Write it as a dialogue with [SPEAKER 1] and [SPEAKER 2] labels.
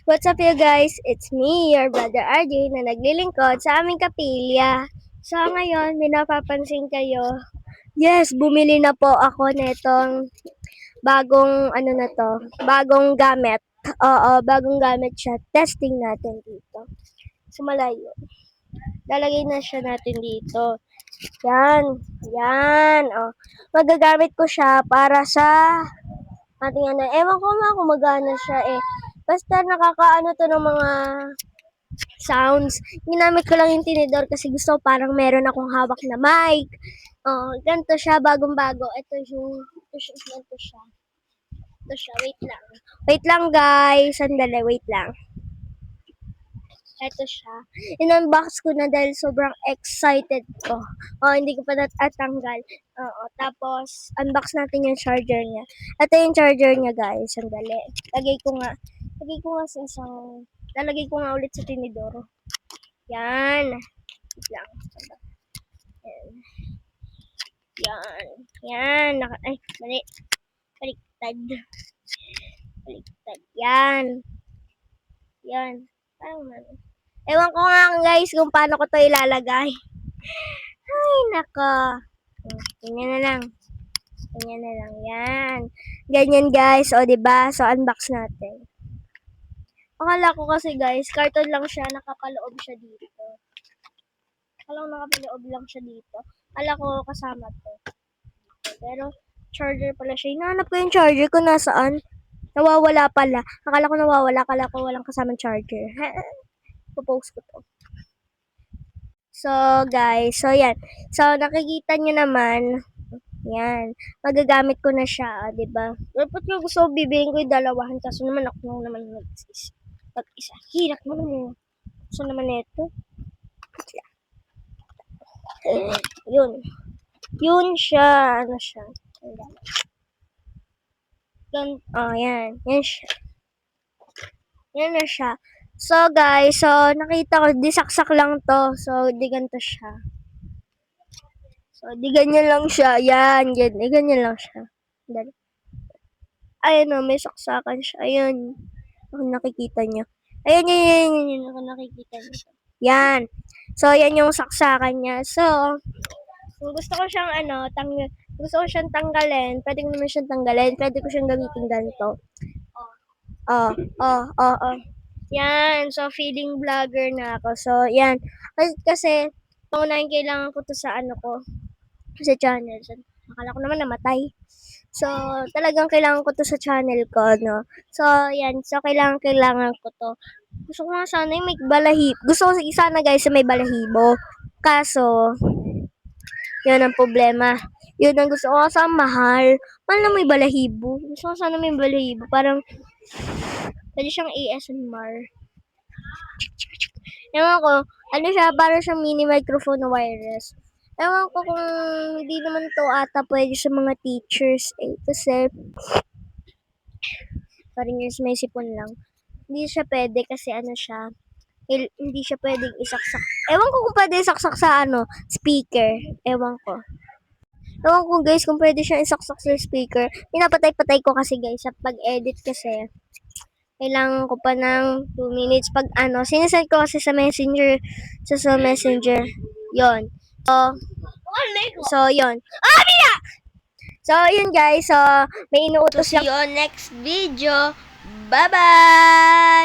[SPEAKER 1] What's up you guys? It's me, your brother RJ na naglilingkod sa aming kapilya. So ngayon, may napapansin kayo. Yes, bumili na po ako nitong bagong bagong gamit. Oo, bagong gamit siya. Testing natin dito. Sa malayo. Lalagay na siya natin dito. Yan. Yan. Oh. Magagamit ko siya para sa ating ano. Ewan ko nga kung magana siya eh. Basta nakakaano to ng mga sounds. Ginamit ko lang yung tinidor kasi gusto parang meron akong hawak na mic. Oh, ganito siya, bagong-bago. Ito siya, ganito siya. Ito siya, wait lang. Wait lang guys, sandali, wait lang. Ito siya. In-unbox ko na dahil sobrang excited ko. Oh, hindi ko pa natatanggal. Oo, tapos, unbox natin yung charger niya. Ito yung charger niya guys, sandali. Lagay ko nga sa isang, lalagay ko nga ulit sa tinidoro. Yan. Wait lang. Yan. Yan. Yan. Ay, mali. Baliktad. Baliktad. Yan. Yan. Parang mali. Ewan ko nga guys kung paano ko to ilalagay. Ay, nako. Tingnan na lang. Tingnan na lang. Yan. Ganyan guys. O, diba? So, unbox natin. Akala ko kasi guys, carton lang siya. Nakapaloob siya dito. Nakapaloob lang siya dito. Akala ko kasama to. Pero, charger pala siya. Hinahanap ko yung charger ko nasaan. Nawawala pala. Akala ko nawawala. Akala ko walang kasamang charger. Popost ko to. So, guys. So, yan. So, nakikita nyo naman. Yan. Magagamit ko na siya, diba? Dapat nga gusto ko bibiling ko yung dalawahan. Kaso naman ako naman mag-isa. Hirak mo naman. So, naman ito. Yun. Yun siya. Ano siya? Yan. Yan siya. Yan na siya. So, guys. So, nakita ko. Di saksak lang to. So, di ganito siya. So, di ganyan lang siya. Yan. Ganyan lang siya. Dali. Ayun o. May saksakan siya. Ayun. Kung nakikita nyo. Ayun. Kung nakikita nyo. Yan. So, yan yung saksakan niya. So, kung gusto ko siyang tanggalin, pwede ko naman siyang tanggalin. Pwede ko siyang gamitin ganito. Oh. Yan. So, feeling vlogger na ako. So, yan. Kasi paunahin kailangan ko to sa sa channel. So, akala ko naman namatay. So, talagang kailangan ko to sa channel ko, no? So, yan. So, kailangan ko to. Gusto ko nga sana yung may balahibo. Gusto ko sana guys may balahibo. Kaso, yun ang problema. Yun ang gusto ko sa mahal. Mahal na may balahibo. Gusto ko sana may balahibo. Parang, pwede siyang ASMR. Ewan ko, parang siyang mini microphone na wireless. Ewan ko kung hindi naman to ata pwede sa mga teachers eh. Kasi, parang yung may sipon lang. Hindi siya pwede kasi siya, hindi siya pwedeng isaksak. Ewan ko kung pwede isaksak sa speaker. Ewan ko guys kung pwede siya isaksak sa speaker. Pinapatay-patay ko kasi guys sa pag-edit kasi. Kailangan ko pa ng 2 minutes pag sinesend ko kasi sa messenger. Sa messenger. Yon. So, yon. So, yun guys. So, may inuutos lang. See you on next video. Bye-bye!